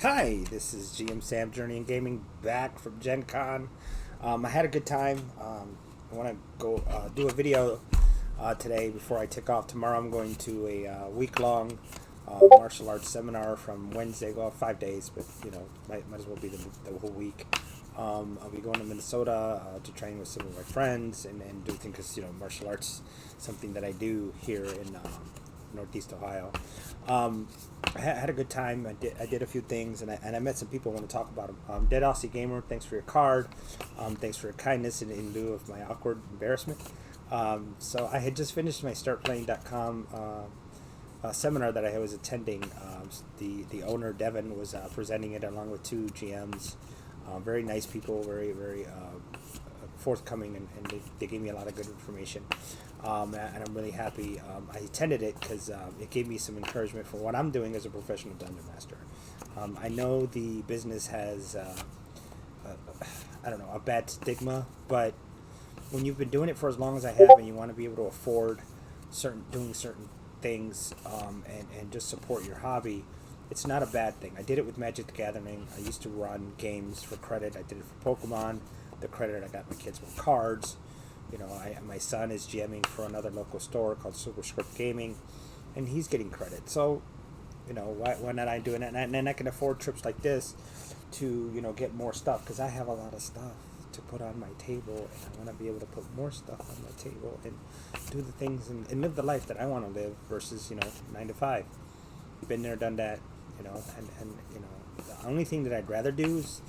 Hi, this is GM Sam Journey and Gaming back from Gen Con. I had a good time. I want to go do a video today before I take off. Tomorrow I'm going to a week long martial arts seminar from Wednesday, well, 5 days, but might as well be the whole week. I'll be going to Minnesota to train with some of my friends and do things because, martial arts is something that I do here in Northeast Ohio. Um, I had a good time. I did a few things, and I met some people. I want to talk about them. Dead Aussie Gamer, thanks for your card. Thanks for your kindness in lieu of my awkward embarrassment. So I had just finished my StartPlaying.com seminar that I was attending. The owner Devin was presenting it along with two GMs. Very nice people, very forthcoming, and they gave me a lot of good information. And I'm really happy I attended it because it gave me some encouragement for what I'm doing as a professional dungeon master. I know the business has, I don't know, a bad stigma, but when you've been doing it for as long as I have and you want to be able to afford doing certain things and just support your hobby, it's not a bad thing. I did it with Magic the Gathering. I used to run games for credit. I did it for Pokemon. The credit I got my kids were cards. My son is GMing for another local store called Superscript Gaming, and he's getting credit. So, why not I doing it? And then I can afford trips like this to, get more stuff because I have a lot of stuff to put on my table, and I want to be able to put more stuff on my table and do the things and live the life that I want to live versus, 9 to 5. Been there, done that, and the only thing that I'd rather do is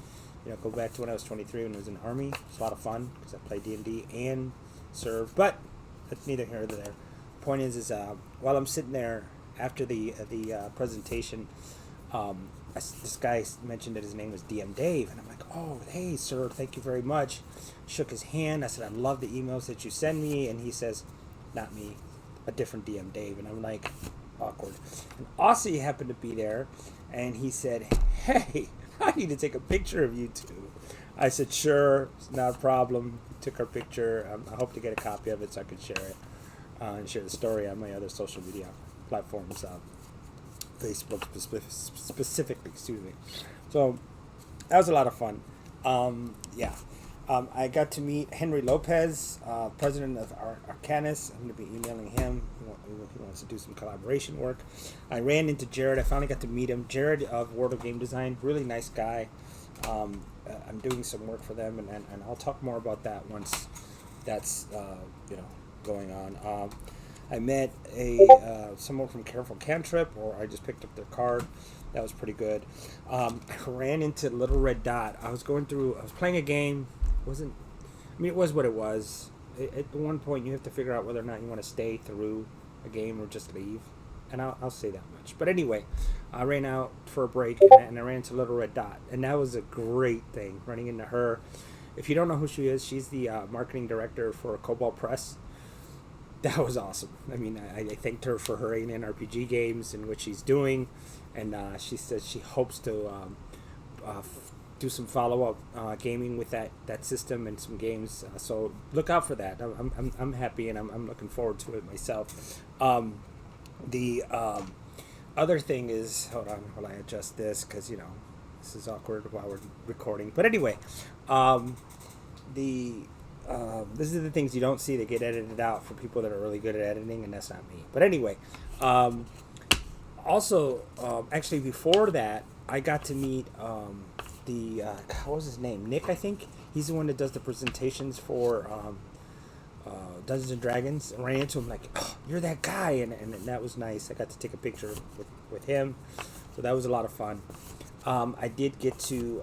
go back to when I was 23 when I was in the Army. It's a lot of fun because I played D&D and served, but that's neither here nor there. Point is while I'm sitting there after the presentation, this guy mentioned that his name was DM Dave, and I'm like, oh, hey, sir, thank you very much. Shook his hand. I said, I love the emails that you send me, and he says, not me, a different DM Dave, and I'm like, awkward. And Aussie happened to be there, and he said, hey, I need to take a picture of you two. I said, sure, it's not a problem. We took our picture. I hope to get a copy of it so I can share it and share the story on my other social media platforms, Facebook specifically, excuse me. So that was a lot of fun. Yeah. I got to meet Henry Lopez, president of Arcanis. I'm going to be emailing him. He wants to do some collaboration work. I ran into Jared. I finally got to meet him. Jared of World of Game Design, really nice guy. I'm doing some work for them, and I'll talk more about that once that's going on. I met someone from Careful Cantrip, or I just picked up their card. That was pretty good. I ran into Little Red Dot. I was playing a game. It was what it was. At one point, you have to figure out whether or not you want to stay through a game or just leave. And I'll say that much. But anyway, I ran out for a break and I ran into Little Red Dot. And that was a great thing, running into her. If you don't know who she is, she's the marketing director for Cobalt Press. That was awesome. I mean, I thanked her for her ANN games and what she's doing. And she says she hopes to do some follow-up gaming with that system and some games. So look out for that. I'm happy and I'm looking forward to it myself. The other thing is, hold on while I adjust this because, this is awkward while we're recording. But anyway, the this is the things you don't see that get edited out for people that are really good at editing, and that's not me. But anyway, also, actually before that, I got to meet what was his name? Nick, I think. He's the one that does the presentations for Dungeons and Dragons. I ran into him like, oh, you're that guy, and that was nice. I got to take a picture with him, so that was a lot of fun. I did get to.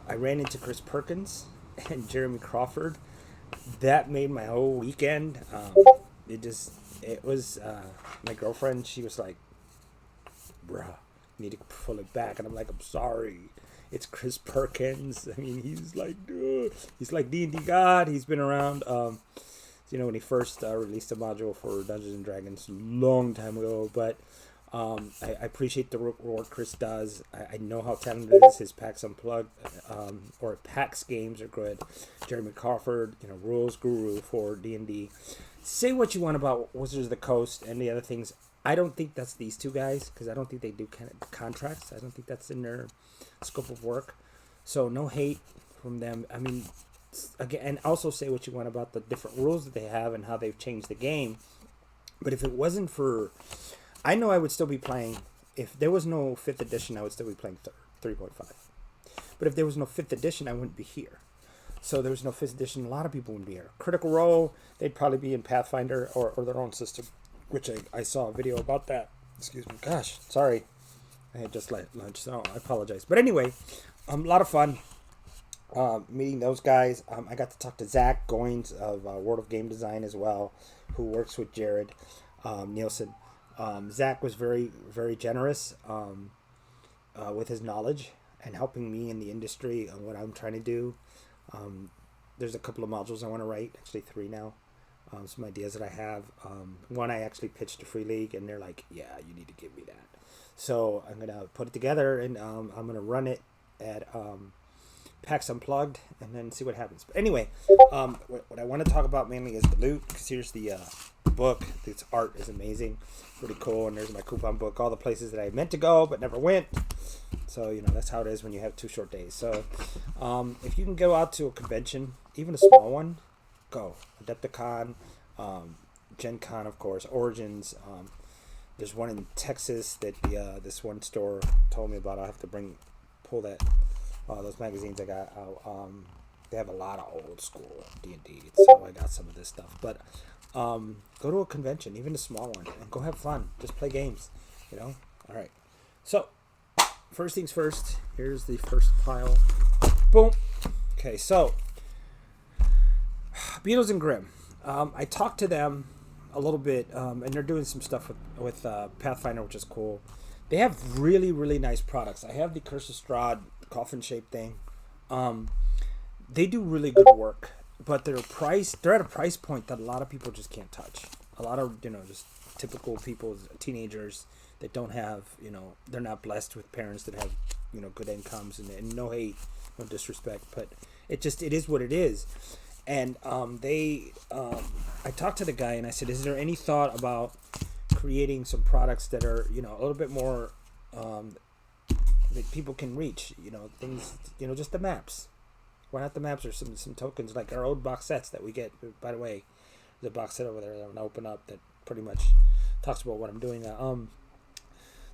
I ran into Chris Perkins and Jeremy Crawford. That made my whole weekend. It was my girlfriend. She was like, bruh, you need to pull it back. And I'm like, I'm sorry. It's Chris Perkins. I mean, he's like, he's like D&D God. He's been around. When he first released a module for Dungeons and Dragons a long time ago. But I appreciate the work Chris does. I know how talented his PAX Unplugged or PAX games are good. Jeremy Crawford, rules guru for D&D. Say what you want about Wizards of the Coast and the other things. I don't think that's these two guys because I don't think they do kind of contracts. I don't think that's in their scope of work. So no hate from them. I mean, again, and also say what you want about the different rules that they have and how they've changed the game. But if it wasn't for, I know I would still be playing. If there was no fifth edition, I would still be playing 3.5. But if there was no fifth edition, I wouldn't be here. So there was no fifth edition. A lot of people wouldn't be here. Critical Role, they'd probably be in Pathfinder or their own system, which I saw a video about that. Excuse me. Gosh, sorry. I had just late lunch, so I apologize. But anyway, a lot of fun meeting those guys. I got to talk to Zach Goins of World of Game Design as well, who works with Jared Nielsen. Zach was very, very generous with his knowledge and helping me in the industry on what I'm trying to do. There's a couple of modules I want to write, actually 3 now. Some ideas that I have. One I actually pitched to Free League, and they're like, "Yeah, you need to give me that." So I'm gonna put it together, and I'm gonna run it at PAX Unplugged, and then see what happens. But anyway, what I want to talk about mainly is the loot, because here's the book. Its art is amazing, pretty cool, and there's my coupon book. All the places that I meant to go but never went. So that's how it is when you have 2 short days. So if you can go out to a convention, even a small one, go. Adepticon, Gen Con, of course, Origins. There's one in Texas that this one store told me about. I'll have to pull that those magazines I got out. They have a lot of old school D&D, so I got some of this stuff. But go to a convention, even a small one, and go have fun. Just play games, All right. So first things first. Here's the first pile. Boom. Okay, so Beatles and Grimm. I talked to them a little bit, and they're doing some stuff with Pathfinder, which is cool. They have really, really nice products. I have the Curse of Strahd coffin-shaped thing. They do really good work, but they're at a price point that a lot of people just can't touch. A lot of, just typical people, teenagers that don't have, they're not blessed with parents that have, good incomes, and no hate, no disrespect, but it is what it is. And I talked to the guy and I said, is there any thought about creating some products that are, a little bit more, that people can reach, things, just the maps. Why not the maps or some tokens like our old box sets that we get? By the way, there's a box set over there that I'm going to open up that pretty much talks about what I'm doing now.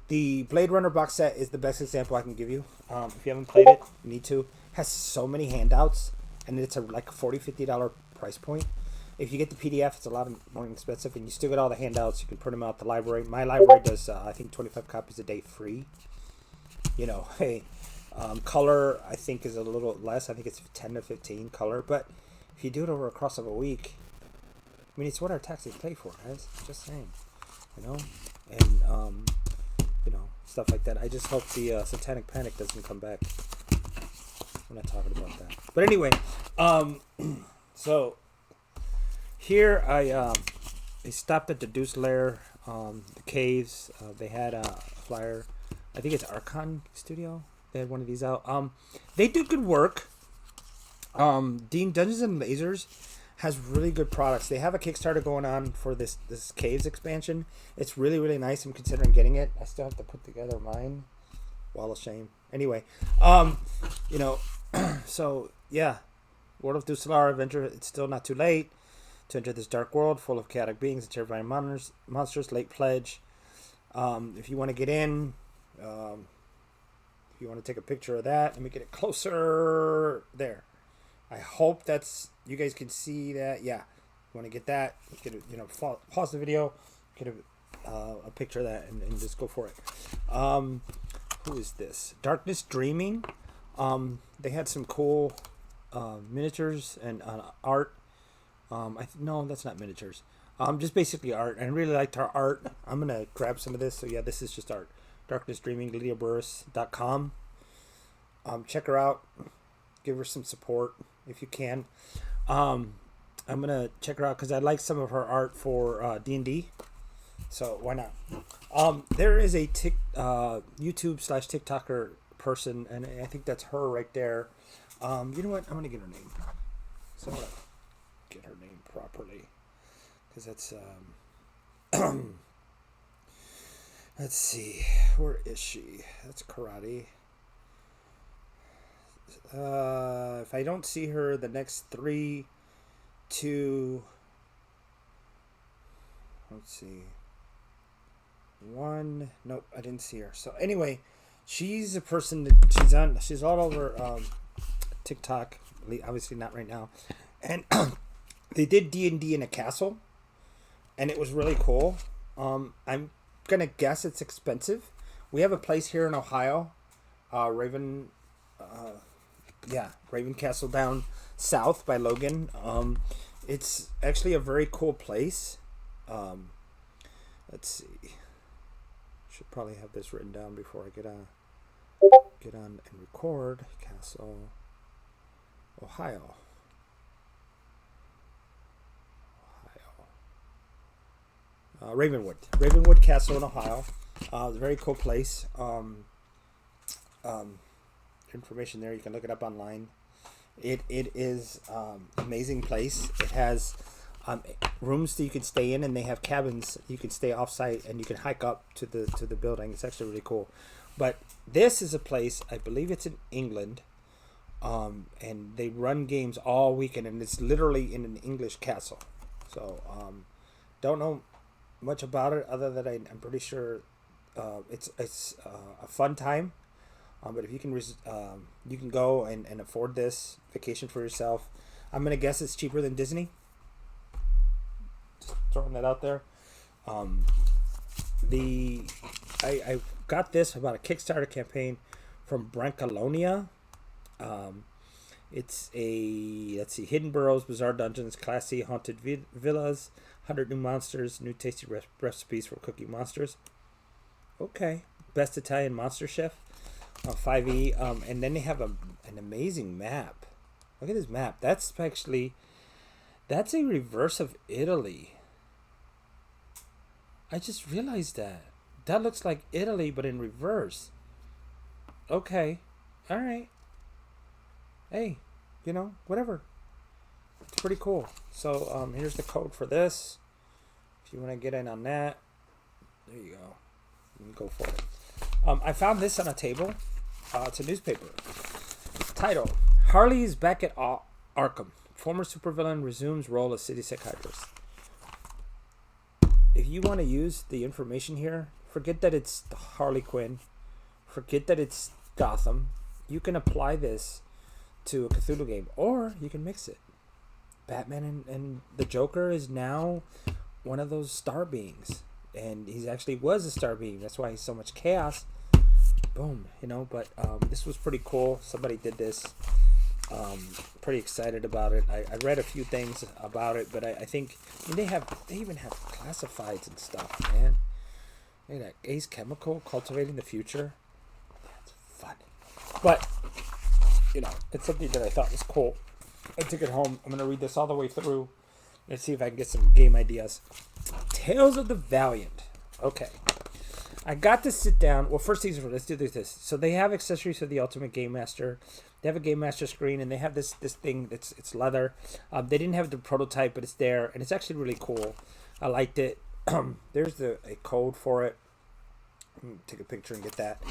The Blade Runner box set is the best example I can give you. If you haven't played it, you need to. It has so many handouts, and it's like a $40, $50 price point. If you get the PDF, it's a lot more expensive, and you still get all the handouts. You can print them out at the library. My library does, I think, 25 copies a day free. Hey, color, I think, is a little less. I think it's 10 to 15 color, but if you do it over a course of a week, I mean, it's what our taxes pay for, guys. Just saying, and stuff like that. I just hope the Satanic Panic doesn't come back. We're not talking about that. But anyway, so here I stopped at the Deuce Lair, the caves. They had a flyer. I think it's Archon Studio. They had one of these out. They do good work. Dungeons and Lasers has really good products. They have a Kickstarter going on for this caves expansion. It's really, really nice. I'm considering getting it. I still have to put together mine. Wall of shame. Anyway, so yeah, World of Dusselar Adventure. It's still not too late to enter this dark world full of chaotic beings and terrifying monsters. Late pledge. If you want to get in, if you want to take a picture of that, let me get it closer. There. I hope you guys can see that. Yeah, you want to get that? Get it, pause the video, get a picture of that, and just go for it. Who is this? Darkness Dreaming. They had some cool miniatures and art. No, that's not miniatures. Just basically art. And I really liked her art. I'm gonna grab some of this. So yeah, this is just art. Darkness Dreaming, LydiaBurris.com. Check her out. Give her some support if you can. I'm gonna check her out because I like some of her art for D&D. So why not? There is a YouTube/TikToker person, and I think that's her right there. You know what? I'm gonna get her name. So I'm gonna get her name properly because that's Let's see. Where is she? That's karate. If I don't see her the next 3, 2, let's see, 1. Nope, I didn't see her. So anyway, she's a person that she's all over TikTok. Obviously not right now, and they did D&D in a castle, and it was really cool. I'm gonna guess it's expensive. We have a place here in Ohio, Raven. Raven Castle down south by Logan. It's actually a very cool place. Let's see. Should probably have this written down before I get on and record. Castle, Ohio. Ravenwood Castle in Ohio. Very cool place. Information there, you can look it up online. It is amazing place. It has rooms that you can stay in, and they have cabins you can stay off site, and you can hike up to the building. It's actually really cool. But this is a place, I believe it's in England, and they run games all weekend, and it's literally in an English castle. So don't know much about it other than I'm pretty sure it's a fun time. But if you can you can go and afford this vacation for yourself. I'm gonna guess it's cheaper than Disney. Just throwing that out there. I got this about a Kickstarter campaign from Brancalonia. It's let's see, hidden burrows, bizarre dungeons, classy haunted villas, 100 new monsters, new tasty recipes for cooking monsters. Okay, best Italian monster chef. 5e, and then they have an amazing map. Look at this map. That's a reverse of Italy. I just realized that looks like Italy but in reverse. Okay, all right. Hey, whatever. It's pretty cool. So here's the code for this. If you want to get in on that, there you go. You can go for it. I found this on a table. It's a newspaper. Title: Harley is back at Arkham. Former supervillain resumes role as city psychiatrist. If you want to use the information here, forget that it's Harley Quinn. Forget that it's Gotham. You can apply this to a Cthulhu game, or you can mix it. Batman and the Joker is now one of those star beings, and he actually was a star being. That's why he's so much chaos. Boom, but this was pretty cool. Somebody did this. Pretty excited about it. I read a few things about it, but I think they even have classifieds and stuff, man. Look at that. Ace Chemical, Cultivating the Future. That's fun. But it's something that I thought was cool. I took it home. I'm gonna read this all the way through. Let's see if I can get some game ideas. Tales of the Valiant. Okay. I got to sit down. Well, first things first, let's do this. So they have accessories for the Ultimate Game Master. They have a Game Master screen, and they have this thing it's leather. They didn't have the prototype, but it's there, and it's actually really cool. I liked it. There's a code for it. Take a picture and get that.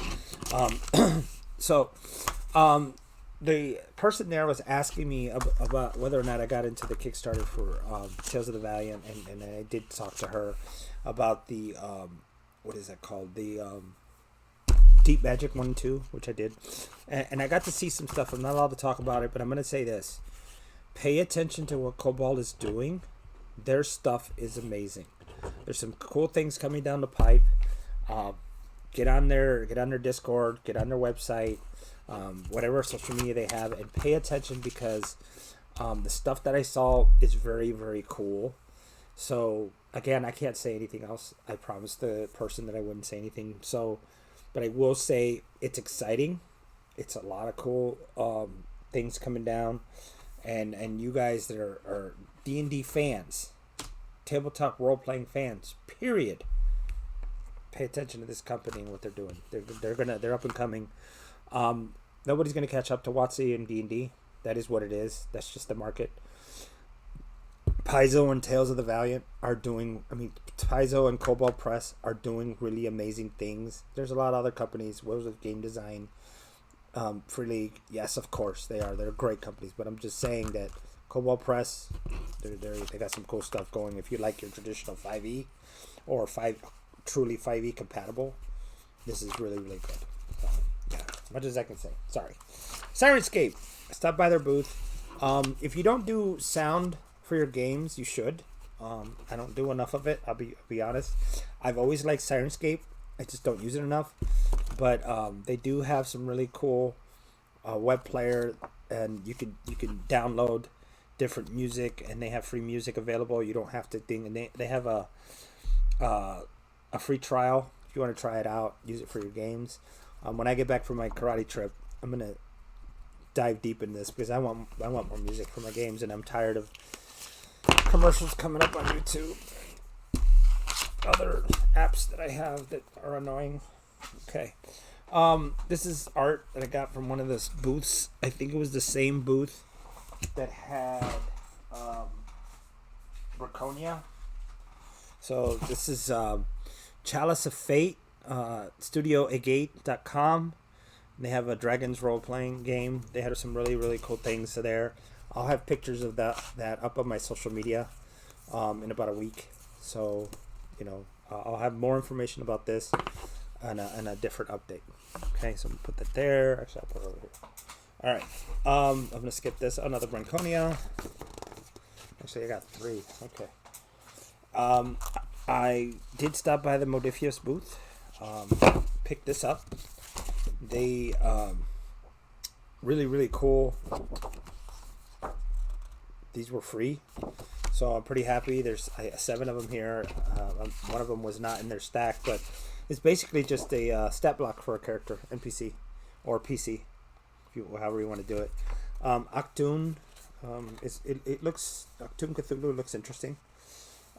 The person there was asking me about whether or not I got into the Kickstarter for Tales of the Valiant, and I did talk to her about the what is that called? The Deep Magic 1 and 2, which I did. And I got to see some stuff. I'm not allowed to talk about it, but I'm going to say this. Pay attention to what Cobalt is doing. Their stuff is amazing. There's some cool things coming down the pipe. Get on their Discord, get on their website, whatever social media they have, and pay attention because the stuff that I saw is very, very cool. So again, I can't say anything else. I promised the person that I wouldn't say anything. So, but I will say it's exciting. It's a lot of cool things coming down, and you guys that are D&D fans, tabletop role playing fans, period. Pay attention to this company and what they're doing. They're up and coming. Nobody's gonna catch up to WotC and D&D. That is what it is. That's just the market. Paizo and Tales of the Valiant are doing, Paizo and Cobalt Press are doing really amazing things. There's a lot of other companies, Worlds of Game Design, Free League, yes, of course, they are. They're great companies, but I'm just saying that Cobalt Press, they got some cool stuff going. If you like your traditional 5e or truly 5e compatible, this is really, really good. Yeah, as much as I can say. Sorry. Sirenscape. Stop by their booth. If you don't do sound for your games, you should. I don't do enough of it. I'll be honest. I've always liked Sirenscape. I just don't use it enough. But they do have some really cool web player, and you can download different music, and they have free music available. You don't have to and they have a free trial if you want to try it out. Use it for your games. When I get back from my karate trip, I'm gonna dive deep in this because I want more music for my games, and I'm tired of commercials coming up on YouTube. Other apps that I have that are annoying. Okay. This is art that I got from one of those booths. I think it was the same booth that had Braconia. So this is Chalice of Fate, StudioAgate.com. They have a Dragons role-playing game. They had some really, really cool things there. I'll have pictures of that up on my social media in about a week. So, I'll have more information about this and a different update. Okay, so I'm going to put that there. Actually, I'll put it over here. All right. I'm going to skip this. Another Branconia. Actually, I got 3. Okay. I did stop by the Modifius booth. Picked this up. They really, really cool. These were free, so I'm pretty happy. There's 7 of them here. One of them was not in their stack, but it's basically just a stat block for a character, NPC or PC, however you want to do it. Octoon, it looks, Octoon Cthulhu looks interesting.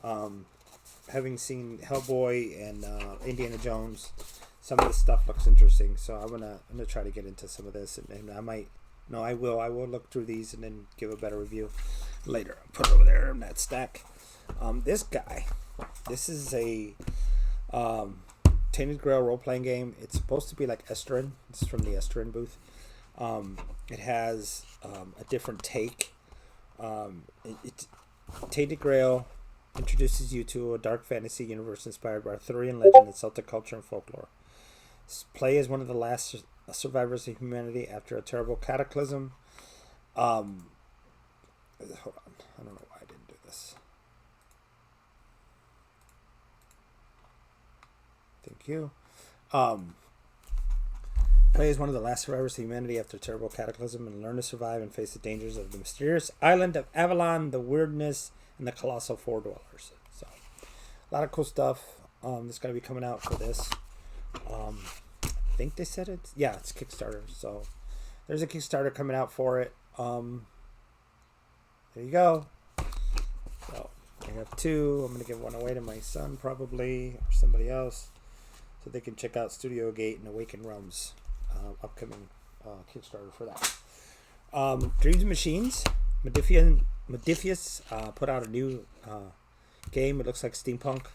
Having seen Hellboy and Indiana Jones, some of this stuff looks interesting. So I'm gonna try to get into some of this, and I might. No, I will look through these and then give a better review later. I'll put it over there in that stack. This guy, this is a Tainted Grail role-playing game. It's supposed to be like Esterin. This is from the Esterin booth. It has a different take. Tainted Grail introduces you to a dark fantasy universe inspired by Arthurian legend and Celtic culture and folklore. Play as one of the last survivors of humanity after a terrible cataclysm. Hold on. I don't know why I didn't do this. Thank you. Play as one of the last survivors of humanity after a terrible cataclysm and learn to survive and face the dangers of the mysterious island of Avalon, the weirdness, and the colossal four dwellers. So, a lot of cool stuff. That's going to be coming out for this. I think they said it's Kickstarter. So there's a Kickstarter coming out for it. There you go. So I have 2. I'm going to give one away to my son probably, or somebody else, so they can check out Studio Gate and Awaken Realms upcoming Kickstarter for that. Dreams and Machines. Modifius put out a new game. It looks like steampunk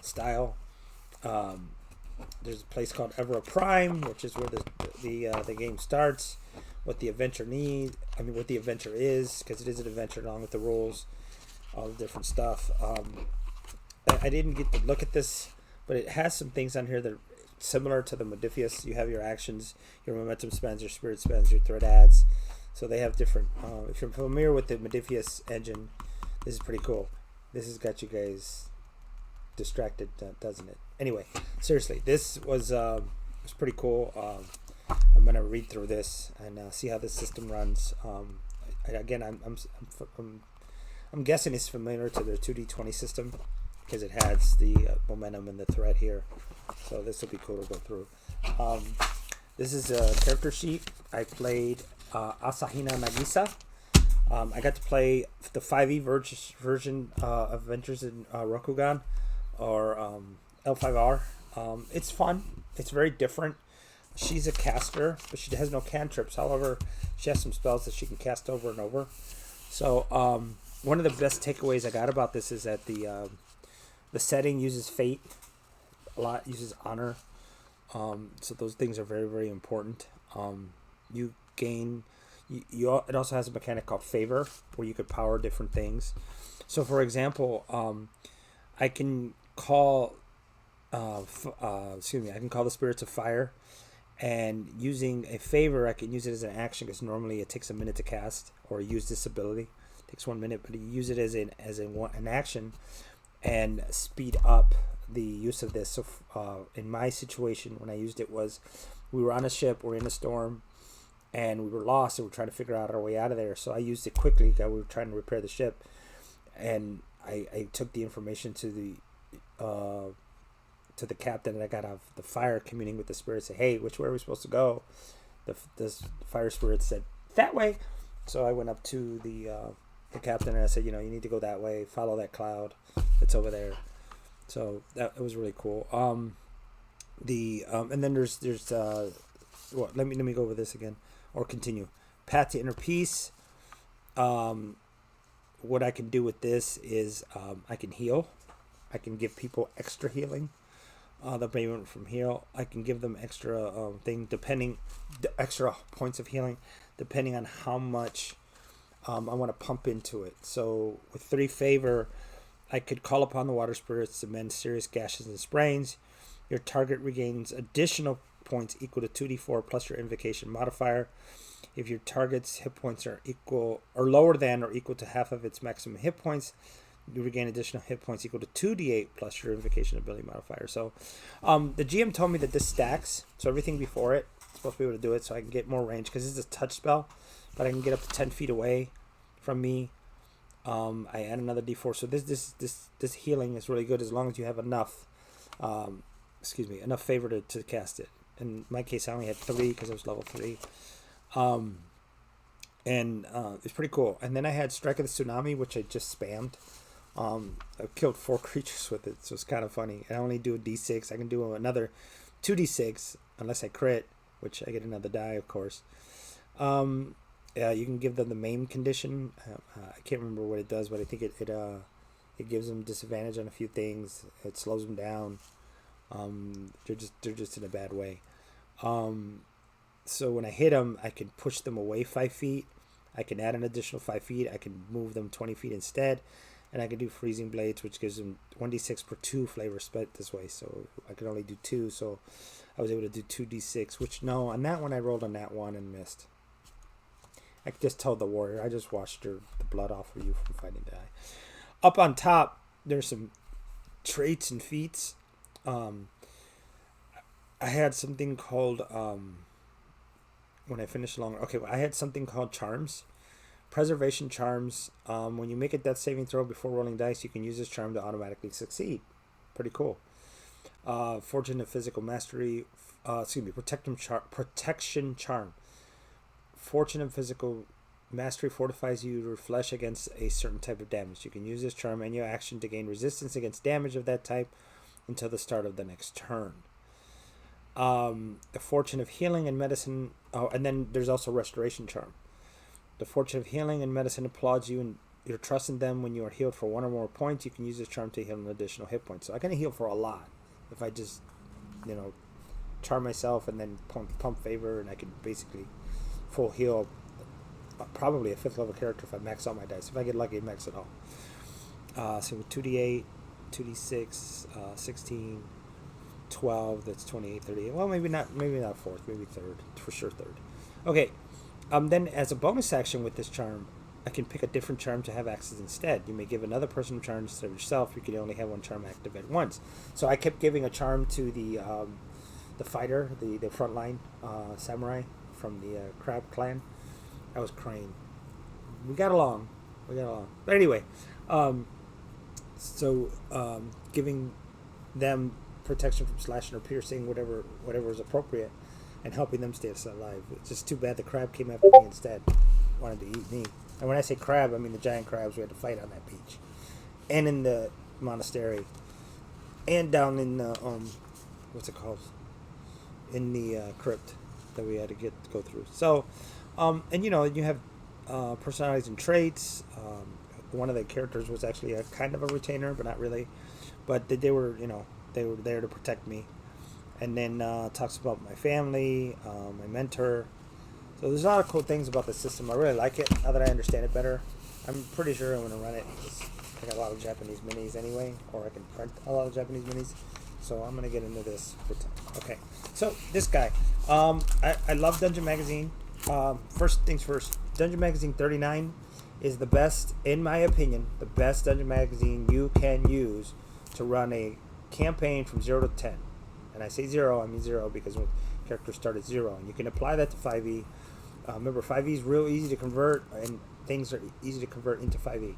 style. There's a place called Evera Prime, which is where the game starts. What the adventure what the adventure is, because it is an adventure along with the rules, all the different stuff. I didn't get to look at this, but it has some things on here that are similar to the Modifius. You have your actions, your momentum spends, your spirit spends, your threat adds. So they have different. If you're familiar with the Modifius engine, this is pretty cool. This has got you guys distracted, doesn't it? Anyway, seriously, this was pretty cool. I'm gonna read through this and see how this system runs. Again, I'm guessing it's familiar to their 2D20 system because it has the momentum and the threat here. So this will be cool to go through. This is a character sheet. I played Asahina Nagisa. I got to play the 5e version of Adventures in Rokugan, or L5R. It's fun. It's very different. She's a caster, but she has no cantrips. However, she has some spells that she can cast over and over. So one of the best takeaways I got about this is that the setting uses fate a lot, uses honor. So those things are very, very important. You gain, it also has a mechanic called favor where you could power different things. So for example, I can call, I can call the spirits of fire, and using a favor, I can use it as an action because normally it takes a minute to cast or use this ability. It takes 1 minute, but you use it as an action and speed up the use of this. So in my situation, when I used it, was we were on a ship, we're in a storm, and we were lost, and we're trying to figure out our way out of there. So I used it quickly because we were trying to repair the ship, and I took the information to the captain, and I got off the fire, communing with the spirit, say, hey, which way are we supposed to go? The fire spirit said, that way. So I went up to the captain, and I said, you need to go that way, follow that cloud, it's over there. So that was really cool. And then there's let me go over this again or continue. Path to inner peace. What I can do with this is I can heal. I can give people extra healing. The payment from heal. I can give them extra extra points of healing, depending on how much I want to pump into it. So with 3 favor, I could call upon the water spirits to mend serious gashes and sprains. Your target regains additional points equal to 2d4 plus your invocation modifier. If your target's hit points are equal or lower than or equal to half of its maximum hit points, you regain additional hit points equal to 2d8 plus your invocation ability modifier. So the GM told me that this stacks, so everything before it, I'm supposed to be able to do it so I can get more range, because this is a touch spell, but I can get up to 10 feet away from me. I add another d4, so this healing is really good as long as you have enough enough favor to cast it. In my case, I only had 3 because I was level 3. It's pretty cool. And then I had Strike of the Tsunami, which I just spammed. I killed 4 creatures with it, so it's kind of funny. I only do a d6. I can do another 2d6 unless I crit, which I get another die, of course. You can give them the maim condition. I can't remember what it does, but I think it gives them disadvantage on a few things. It slows them down. They're just in a bad way. So when I hit them, I can push them away 5 feet. I can add an additional 5 feet. I can move them 20 feet instead. And I can do Freezing Blades, which gives them 1d6 per 2 flavor spent this way. So I could only do 2. So I was able to do 2d6, which no, on that one I rolled on that one and missed. I could just tell the warrior. I just washed the blood off of you from fighting the eye. Up on top, there's some traits and feats. I had something called... when I finished I had something called charms. Preservation charms. When you make a death saving throw before rolling dice, you can use this charm to automatically succeed. Pretty cool. Fortune of physical mastery. Protection charm. Fortune of physical mastery fortifies your flesh against a certain type of damage. You can use this charm and your action to gain resistance against damage of that type until the start of the next turn. The Fortune of healing and medicine. Oh, and then there's also restoration charm. The Fortune of healing and medicine applauds you and your trust in them. When you are healed for 1 or more points, you can use this charm to heal an additional hit point. So I can heal for a lot if I just, charm myself and then pump favor, and I can basically full heal. Probably a 5th level character if I max out my dice. If I get lucky, max it all. So with 2d8, 2d6, 16. 12, that's 28, 38. Well, maybe not 4th, maybe 3rd, for sure 3rd. Okay, then as a bonus action with this charm, I can pick a different charm to have access instead. You may give another person a charm instead of yourself. You can only have 1 charm active at once. So I kept giving a charm to the fighter, the frontline samurai from the Crab clan. That was Crane. We got along. But anyway, giving them protection from slashing or piercing, whatever is appropriate, and helping them stay alive. It's just too bad the crab came after me instead. Wanted to eat me. And when I say crab, I mean the giant crabs we had to fight on that beach, and in the monastery, and down in the what's it called? In the crypt that we had to go through. So, and you have personalities and traits. one of the characters was actually a kind of a retainer, but not really. But they were, they were there to protect me. And then talks about my family, my mentor. So there's a lot of cool things about the system. I really like it now that I understand it better. I'm pretty sure I'm going to run it. I got a lot of Japanese minis anyway, or I can print a lot of Japanese minis. So I'm going to get into this. Okay, so this guy. I love Dungeon Magazine. First things first, Dungeon Magazine 39 is the best, in my opinion, the best Dungeon Magazine you can use to run a campaign from 0 to 10. And I say 0, I mean 0 because when characters start at 0. And you can apply that to 5e. Remember, 5e is real easy to convert, and things are easy to convert into 5e.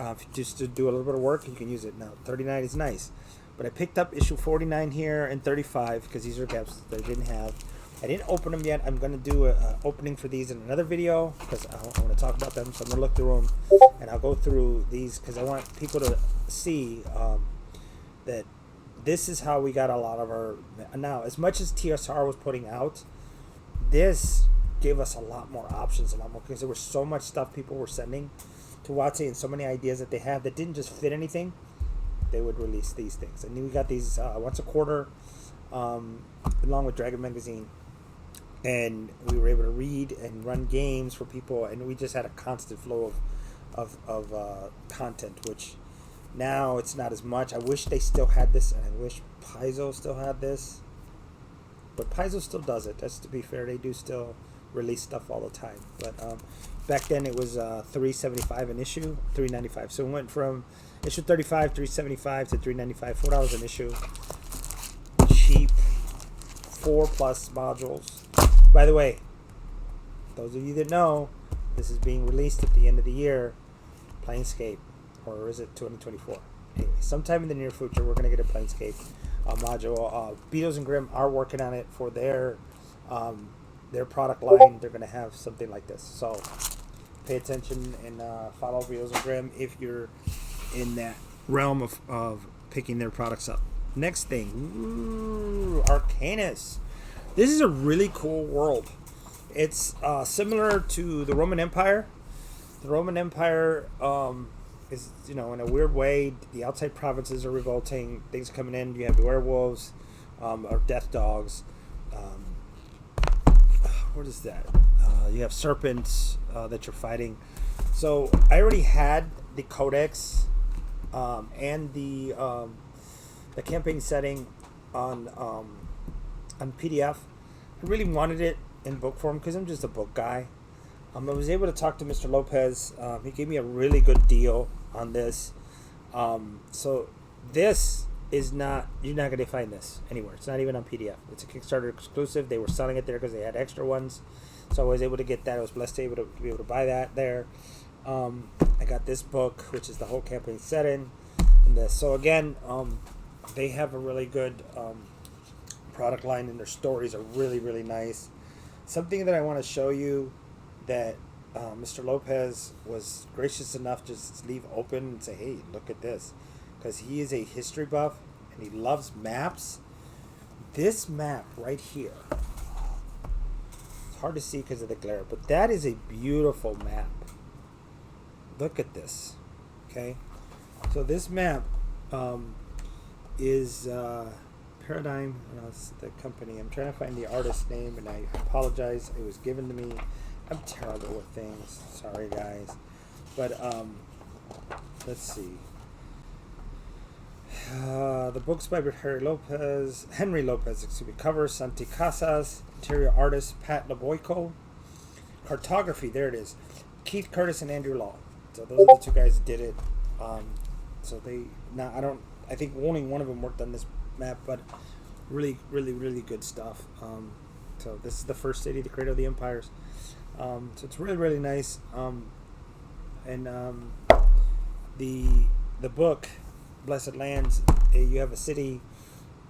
If you just to do a little bit of work, you can use it. Now, 39 is nice. But I picked up issue 49 here and 35 because these are gaps that I didn't have. I didn't open them yet. I'm going to do an opening for these in another video because I want to talk about them. So I'm going to look through them, and I'll go through these because I want people to see that this is how we got a lot of our... Now, as much as TSR was putting out, this gave us a lot more options, a lot more, because there was so much stuff people were sending to WotC and so many ideas that they had that didn't just fit anything. They would release these things. And then we got these once a quarter, along with Dragon Magazine. And we were able to read and run games for people, and we just had a constant flow of content, which now it's not as much. I wish they still had this, and I wish Paizo still had this. But Paizo still does it. That's, to be fair, they do still release stuff all the time. But back then it was $3.75 an issue, $3.95. So it went from issue 35, $3.75 to $3.95, $4 an issue. Cheap, 4+ modules. By the way, those of you that know, this is being released at the end of the year, Planescape, or is it 2024? Anyway, sometime in the near future, we're going to get a Planescape module. Beatles and Grimm are working on it for their product line. They're going to have something like this. So pay attention and follow Beatles and Grimm if you're in that realm of picking their products up. Next thing, Arcanus. This is a really cool world. It's similar to the Roman Empire. The Roman Empire is, in a weird way, the outside provinces are revolting. Things coming in. You have werewolves or death dogs. What is that? You have serpents that you're fighting. So I already had the codex and the campaign setting on PDF. I really wanted it in book form because I'm just a book guy. I was able to talk to Mr. Lopez. He gave me a really good deal on this. So this is not, you're not going to find this anywhere. It's not even on PDF. It's a Kickstarter exclusive. They were selling it there because they had extra ones. So I was able to get that. I was blessed to be able to buy that there. I got this book, which is the whole campaign setting. And this. So again, they have a really good product line, and their stories are really, really nice. Something that I want to show you that Mr. Lopez was gracious enough to just leave open and say, hey, look at this, because he is a history buff and he loves maps. This map right here, it's hard to see because of the glare, but that is a beautiful map. Look at this. Okay, so this map is Paradigm, it's the company. I'm trying to find the artist's name, and I apologize. It was given to me. I'm terrible with things. Sorry, guys. But let's see. The book's by Henry Lopez. Excuse me. Cover Santi Casas. Interior artist Pat LeBoyko. Cartography. There it is. Keith Curtis and Andrew Law. So those are the two guys that did it. So they now I think only one of them worked on this map, but really, really, really good stuff. So this is the first city, the Cradle of the Empires. So it's really, really nice. And the book, Blessed Lands, you have a city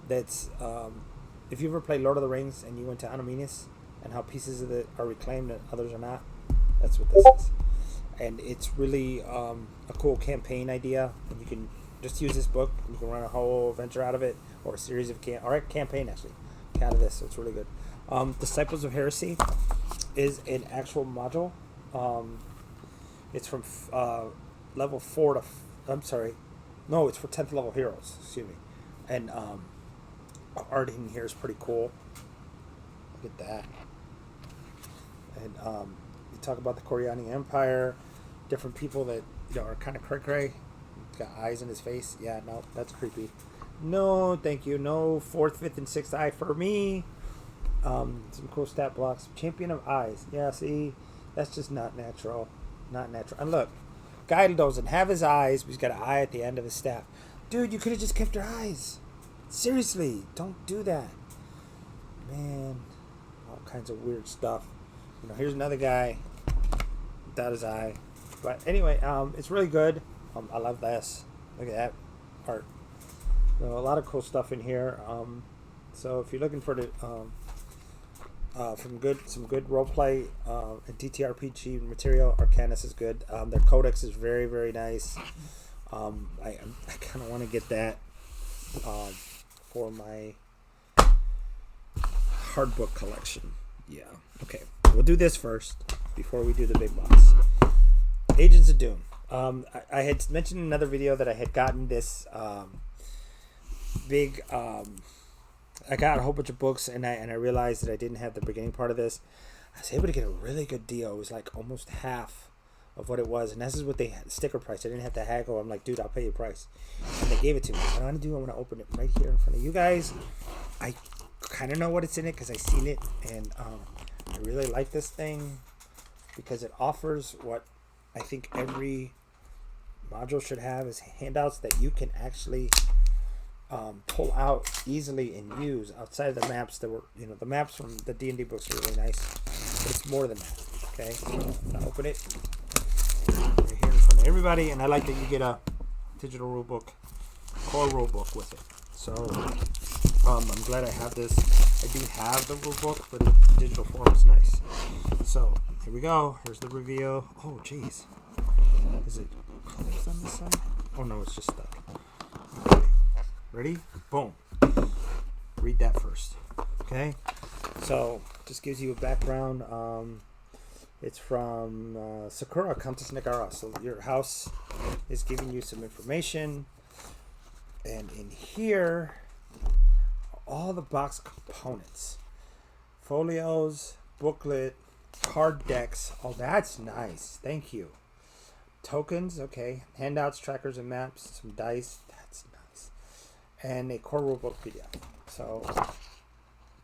that's, if you ever played Lord of the Rings and you went to Anomenis and how pieces of it are reclaimed and others are not, that's what this is. And it's really a cool campaign idea. And you can just use this book and you can run a whole adventure out of it, or a series of campaign actually out of this. So it's really good. Disciples of Heresy is an actual module. It's from level 4 to. I'm sorry. No, it's for 10th level heroes. Excuse me. And art in here is pretty cool. Look at that. And you talk about the Korean Empire, different people that are kind of cray. Got eyes in his face. Yeah, no, that's creepy. No, thank you. No 4th, 5th, and 6th eye for me. Some cool stat blocks. Champion of eyes. Yeah, see, that's just not natural. Not natural. And look, guy doesn't have his eyes, but he's got an eye at the end of his staff. Dude, you could have just kept your eyes. Seriously, don't do that. Man, all kinds of weird stuff. Here's another guy without his eye. But anyway, it's really good. I love this. Look at that art. A lot of cool stuff in here. So if you're looking for some good roleplay and TTRPG material, Arcanus is good. Their codex is very, very nice. I kind of want to get that for my hard book collection. Yeah. Okay. We'll do this first before we do the big box. Agents of Doom. I had mentioned in another video that I had gotten this big. I got a whole bunch of books, and I realized that I didn't have the beginning part of this. I was able to get a really good deal. It was like almost half of what it was, and this is what they had, sticker price. I didn't have to haggle. I'm like, dude, I'll pay you a price, and they gave it to me. What I want to do, I want to open it right here in front of you guys. I kind of know what it's in it because I seen it, and I really like this thing because it offers what I think every module should have is handouts that you can actually pull out easily and use outside of the maps that were, the maps from the D&D books are really nice, but it's more than that. Okay, so I'm gonna open it right here in front of everybody, and I like that you get a digital rule book, core rule book with it. So I'm glad I have this. I do have the rule book, but the digital form is nice. So here we go. Here's the reveal. Oh, jeez. Is it closed on this side? Oh no, it's just stuck. Okay. Ready? Boom. Read that first. Okay. So just gives you a background. It's from Sakura, Countess Nagara. So your house is giving you some information. And in here, all the box components. Folios, booklet, card decks. Oh, that's nice. Thank you. Tokens, okay. Handouts, trackers, and maps. Some dice. That's nice. And a core rulebook PDF. So,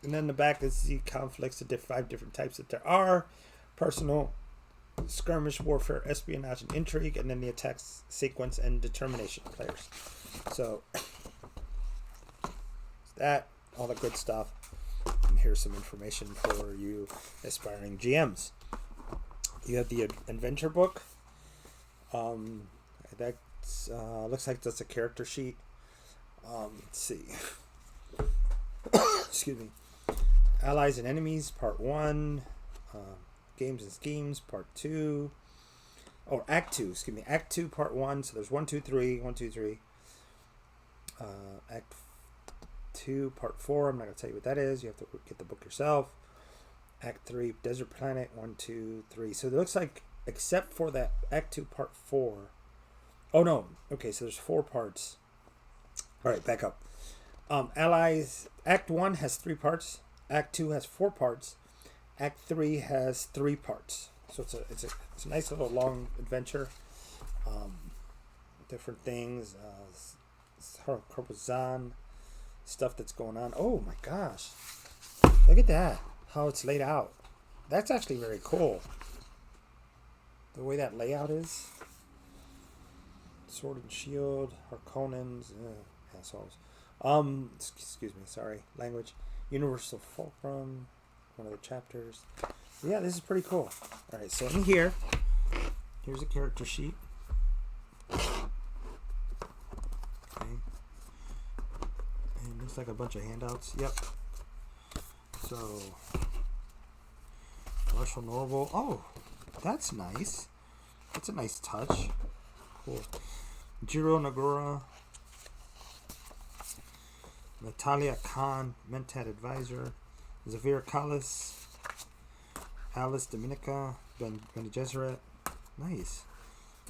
and then the back is the conflicts, the 5 different types that there are. Personal, skirmish, warfare, espionage, and intrigue. And then the attacks, sequence, and determination players. So, that, all the good stuff. And here's some information for you aspiring GMs. You have the adventure book. That's looks like that's a character sheet. Let's see. Excuse me. Allies and Enemies, Part 1. Games and Schemes, Part 2. Oh, Act 2. Excuse me. Act 2, Part 1. So there's 1, 2, 3. 1, 2, 3. Act 2, Part 4. I'm not going to tell you what that is. You have to get the book yourself. Act 3, Desert Planet. 1, 2, 3. So it looks like, except for that Act 2, Part 4. Oh, no. Okay, so there's 4 parts. All right, back up. Allies. Act 1 has 3 parts. Act 2 has 4 parts. Act 3 has 3 parts. So it's a nice little long adventure. Different things. Corpuzan. Stuff that's going on. Oh, my gosh. Look at that. How it's laid out. That's actually very cool. The way that layout is. Sword and Shield, Harkonnens, assholes. Excuse me, sorry, language. Universal Fulcrum, one of the chapters. Yeah, this is pretty cool. All right, so in here, here's a character sheet. Okay, and looks like a bunch of handouts. Yep. So, Marshall Norval. Oh, that's nice. That's a nice touch. Cool. Jiro Nagura, Natalia Khan, Mentat Advisor, Zavir Callis, Alice Dominica, Ben Gesserit. Nice.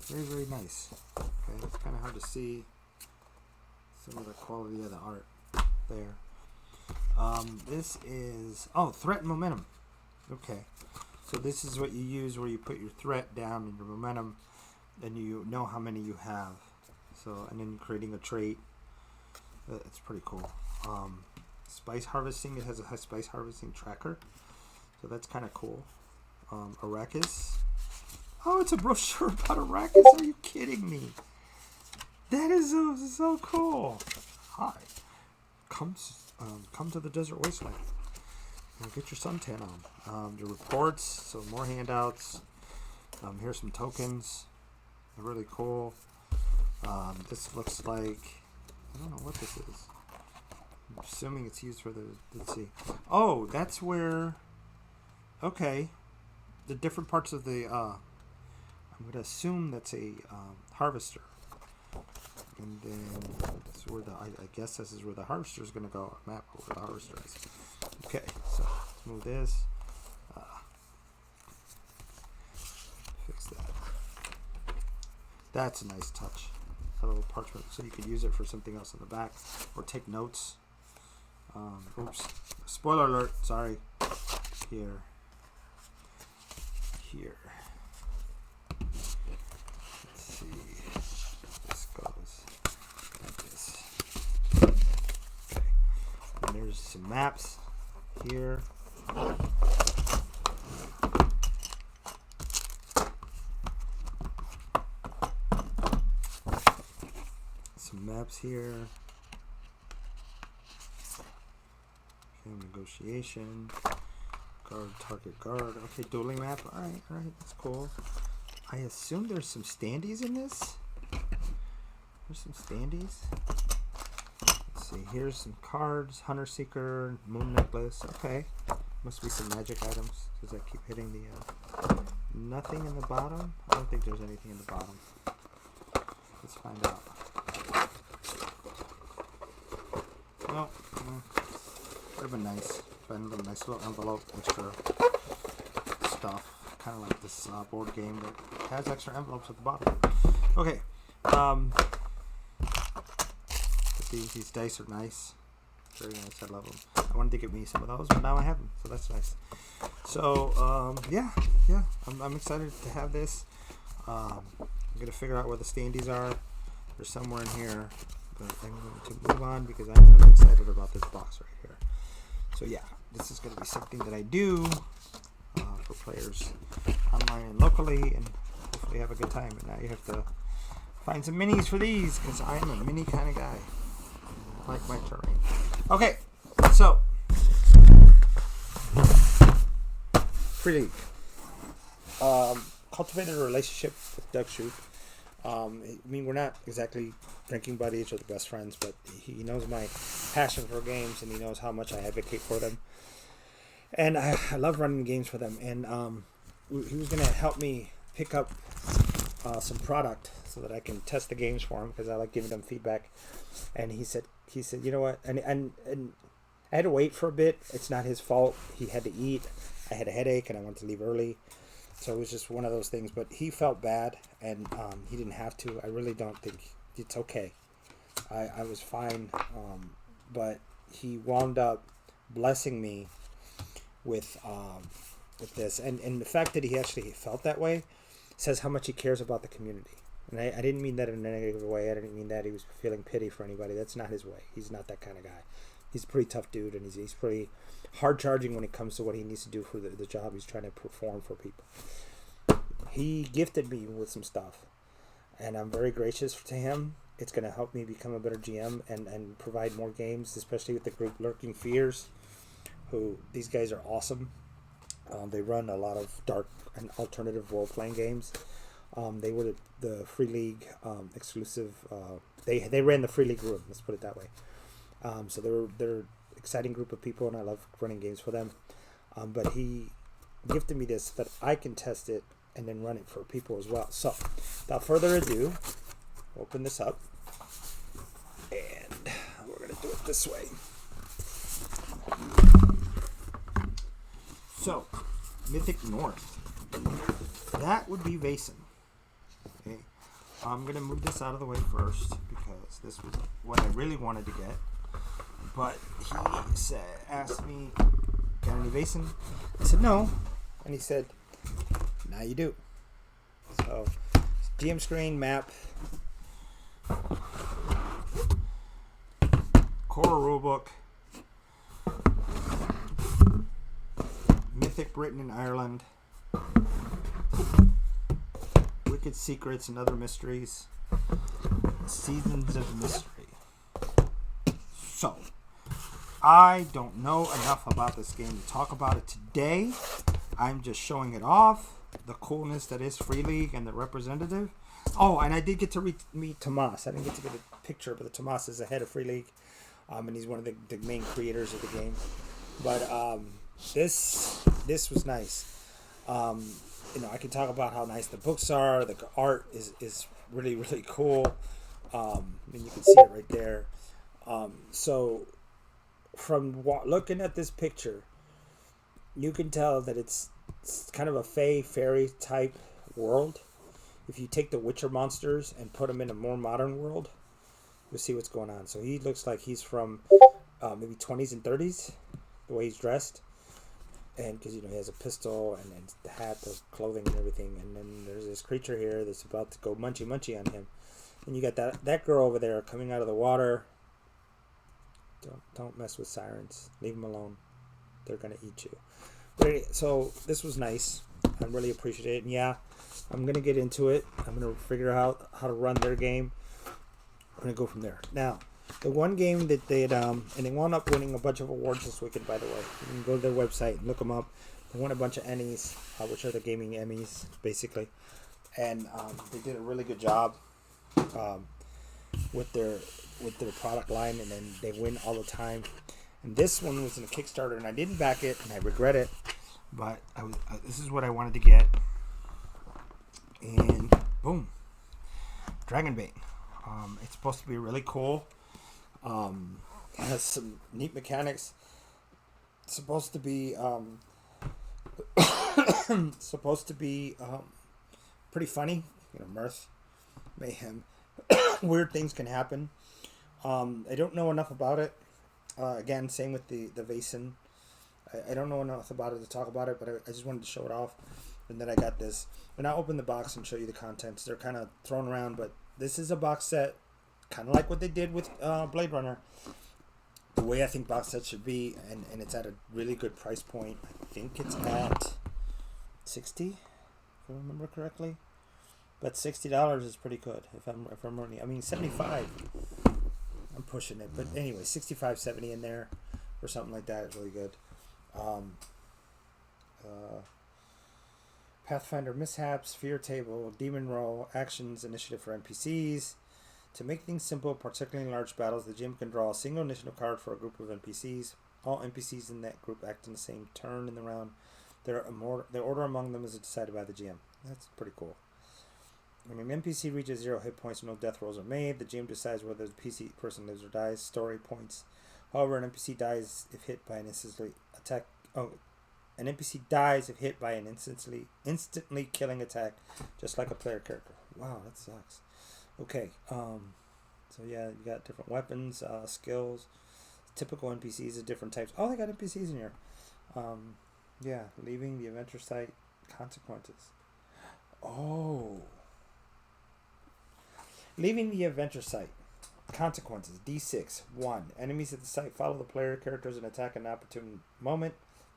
Very, very nice. Okay, it's kind of hard to see some of the quality of the art there. This is, threat and momentum. Okay, so this is what you use where you put your threat down and your momentum, and you know how many you have. So, and then creating a trait. It's pretty cool. Spice harvesting, it has a spice harvesting tracker. So that's kind of cool. Arrakis. Oh, it's a brochure about Arrakis. Are you kidding me? That is so cool. Hi. Come to the desert wasteland. Get your suntan on. Your reports, so more handouts. Here's some tokens. They're really cool. This looks like, I don't know what this is. I'm assuming it's used for the, let's see. Oh, that's where, okay. The different parts of the, I'm going to assume that's a harvester. And then this is where the, I guess this is where the harvester is going to go. Map where the harvester is. Okay, so let's move this. Fix that. That's a nice touch. A little parchment, so you could use it for something else in the back or take notes. Oops. Spoiler alert. Sorry. Here. Let's see. This goes like this. Okay. And there's some maps here. Some maps here. Okay, negotiation. Guard, target, guard. Okay, dueling map. Alright, that's cool. I assume there's some standees in this. There's some standees. Let's see, here's some cards. Hunter Seeker, Moon Necklace. Okay. Must be some magic items, because I keep hitting the, nothing in the bottom? I don't think there's anything in the bottom. Let's find out. No. Would have been nice. Find a little nice little envelope, extra stuff. Kind of like this board game that has extra envelopes at the bottom. Okay. These dice are nice. Very nice. I love them. I wanted to give me some of those, but now I have them, so that's nice. So yeah. I'm excited to have this. I'm gonna figure out where the standees are. They're somewhere in here, but I'm going to move on because I'm really excited about this box right here. So yeah, this is going to be something that I do for players online and locally, and hopefully have a good time. And now you have to find some minis for these, because I'm a mini kind of guy. I like my terrain. Okay, so Free League. Cultivated a relationship with Doug Shoup. I mean, we're not exactly drinking buddies or the best friends, but he knows my passion for games, and he knows how much I advocate for them. And I love running games for them. And he was going to help me pick up some product so that I can test the games for him, because I like giving them feedback. And he said, you know what? And I had to wait for a bit. It's not his fault. He had to eat. I had a headache, and I wanted to leave early. So it was just one of those things, but he felt bad, and he didn't have to. I really don't think it's okay. I was fine, but he wound up blessing me with this, and the fact that he actually felt that way says how much he cares about the community. And I didn't mean that in a negative way. I didn't mean that he was feeling pity for anybody. That's not his way. He's not that kind of guy. He's a pretty tough dude, and he's pretty hard charging when it comes to what he needs to do for the job he's trying to perform for people. He gifted me with some stuff, and I'm very gracious to him. It's going to help me become a better GM and provide more games, especially with the group Lurking Fears, who these guys are awesome. They run a lot of dark and alternative role-playing games. They were the Free League exclusive. They ran the Free League room. Let's put it that way. So they're an exciting group of people, and I love running games for them. But he gifted me this so that I can test it and then run it for people as well. So, without further ado, open this up, and we're going to do it this way. So, Mythic North. That would be Vaesen. Okay, I'm gonna move this out of the way first because this was what I really wanted to get. But he asked me, got any basin? I said no, and he said, now you do. So, GM screen, map, core rulebook, Mythic Britain and Ireland, Wicked Secrets and Other Mysteries, Seasons of Mystery. So, I don't know enough about this game to talk about it today. I'm just showing it off, the coolness that is Free League and the representative. Oh, and I did get to meet Tomas. I didn't get to get a picture, but Tomas is the head of Free League, and he's one of the main creators of the game. But this was nice. I can talk about how nice the books are. The art is really, really cool. And you can see it right there. So from looking at this picture, you can tell that it's kind of a fairy type world. If you take the Witcher monsters and put them in a more modern world, you'll see what's going on. So he looks like he's from maybe 20s and 30s, the way he's dressed. And because, he has a pistol and the hat, the clothing and everything. And then there's this creature here that's about to go munchy on him. And you got that girl over there coming out of the water. Don't mess with sirens. Leave them alone. They're going to eat you. But so this was nice. I really appreciate it. And yeah, I'm going to get into it. I'm going to figure out how to run their game. I'm going to go from there. Now, the one game that they and they wound up winning a bunch of awards this weekend, by the way. You can go to their website and look them up. They won a bunch of Emmys, which are the gaming Emmys, basically. And they did a really good job with their product line, and then they win all the time. And this one was in a Kickstarter, and I didn't back it, and I regret it. But this is what I wanted to get. And boom, Dragonbait. It's supposed to be really cool. It has some neat mechanics. It's supposed to be pretty funny. Mirth, mayhem, weird things can happen. I don't know enough about it. Again, same with the Vaesen. I don't know enough about it to talk about it, but I just wanted to show it off. And then I got this. And I'll open the box and show you the contents. They're kind of thrown around, but this is a box set, kind of like what they did with Blade Runner. The way I think box sets should be, and it's at a really good price point. I think it's at $60, if I remember correctly. But $60 is pretty good if I'm running. I mean, $75. I'm pushing it, but anyway, $65, $70 in there or something like that is really good. Pathfinder mishaps, fear table, demon roll, actions, initiative for NPCs. To make things simple, particularly in large battles, the GM can draw a single initiative card for a group of NPCs. All NPCs in that group act in the same turn in the round. The order among them is decided by the GM. That's pretty cool. When an NPC reaches 0 hit points, no death rolls are made. The GM decides whether the PC person lives or dies. Story points. However, an NPC dies if hit by an instantly attack. An NPC dies if hit by an instantly killing attack, just like a player character. Wow, that sucks. Okay, so yeah, you got different weapons, skills, typical NPCs of different types. Oh, they got NPCs in here. Yeah, leaving the adventure site, consequences. Oh. Leaving the adventure site. Consequences. D6. 1. Enemies at the site follow the player characters and attack at an opportune moment.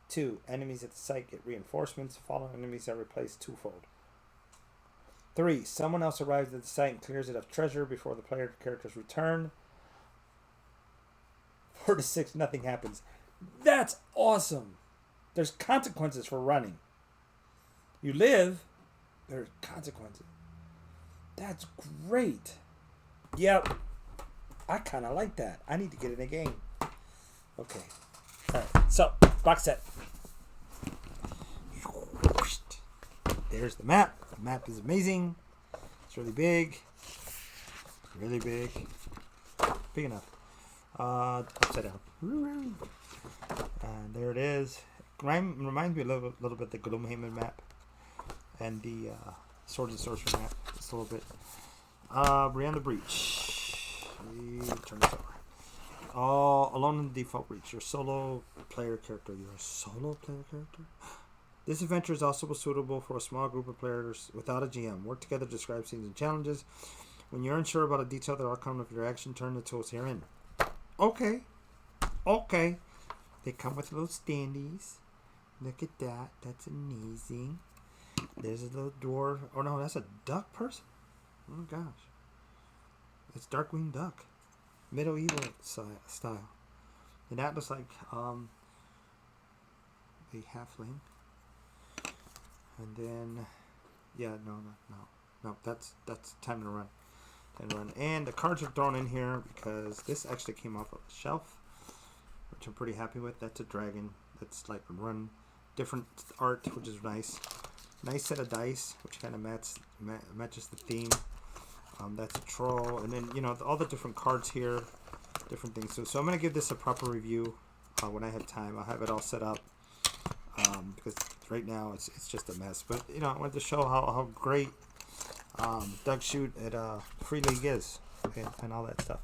2. Enemies at the site get reinforcements. Fallen enemies are replaced twofold. 3. Someone else arrives at the site and clears it of treasure before the player characters return. 4 to 6. Nothing happens. That's awesome. There's consequences for running. You live, there's consequences. That's great. Yep. I kind of like that. I need to get in a game. Okay. All right. So, box set. There's the map. The map is amazing. It's really big. Really big. Big enough. Upside down. And there it is. Reminds me a little bit of the Gloomhaven map. And the Swords and Sorcery map. Just a little bit. Beyond the Breach. Turn this over. All alone in the default breach. Your solo player character. You're a solo player character? This adventure is also suitable for a small group of players without a GM. Work together to describe scenes and challenges. When you're unsure about a detail that outcome of your action, turn the tools herein. Okay. Okay. They come with little standees. Look at that. That's amazing. There's a little dwarf. Oh no, that's a duck person. Oh gosh. It's Darkwing Duck. Medieval style. And that looks like a halfling. And then no, that's time to run. And the cards are thrown in here because this actually came off of the shelf, which I'm pretty happy with. That's a dragon. That's like run different art, which is nice. Nice set of dice, which kind of matches the theme. That's a troll, and then all the different cards here, different things. So I'm gonna give this a proper review when I have time. I'll have it all set up because right now it's just a mess. But I wanted to show how great Doug Shoot at Free League is, and all that stuff.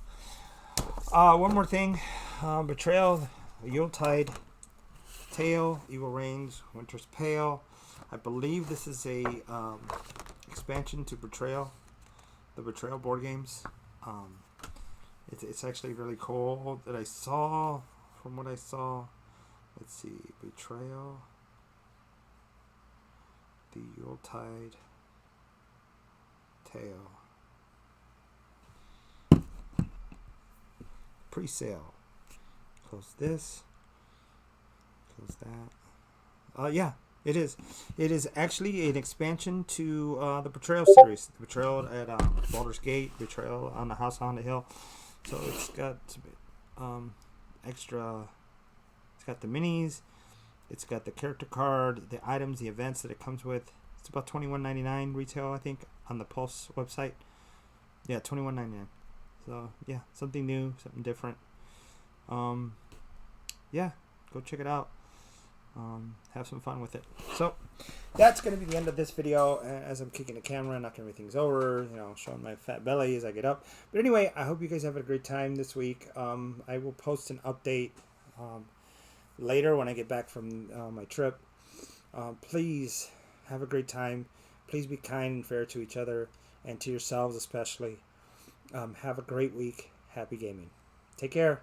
One more thing, Betrayal, Yuletide, Tale, Evil Reigns, Winter's Pale. I believe this is a expansion to Betrayal, the Betrayal board games. It's actually really cool that I saw. From what I saw, let's see, Betrayal, the Yuletide Tale, pre-sale. Close this. Close that. Yeah, it is. It is actually an expansion to the Betrayal series. The Betrayal at Baldur's Gate, Betrayal on the House on the Hill. So it's got extra. It's got the minis. It's got the character card, the items, the events that it comes with. It's about $21.99 retail, I think, on the Pulse website. Yeah, $21.99. So yeah, something new, something different. Yeah, go check it out. Have some fun with it. So that's going to be the end of this video as I'm kicking the camera, knocking everything over, showing my fat belly as I get up. But anyway, I hope you guys have a great time this week. I will post an update later when I get back from my trip. Please have a great time. Please be kind and fair to each other and to yourselves especially. Have a great week. Happy gaming. Take care.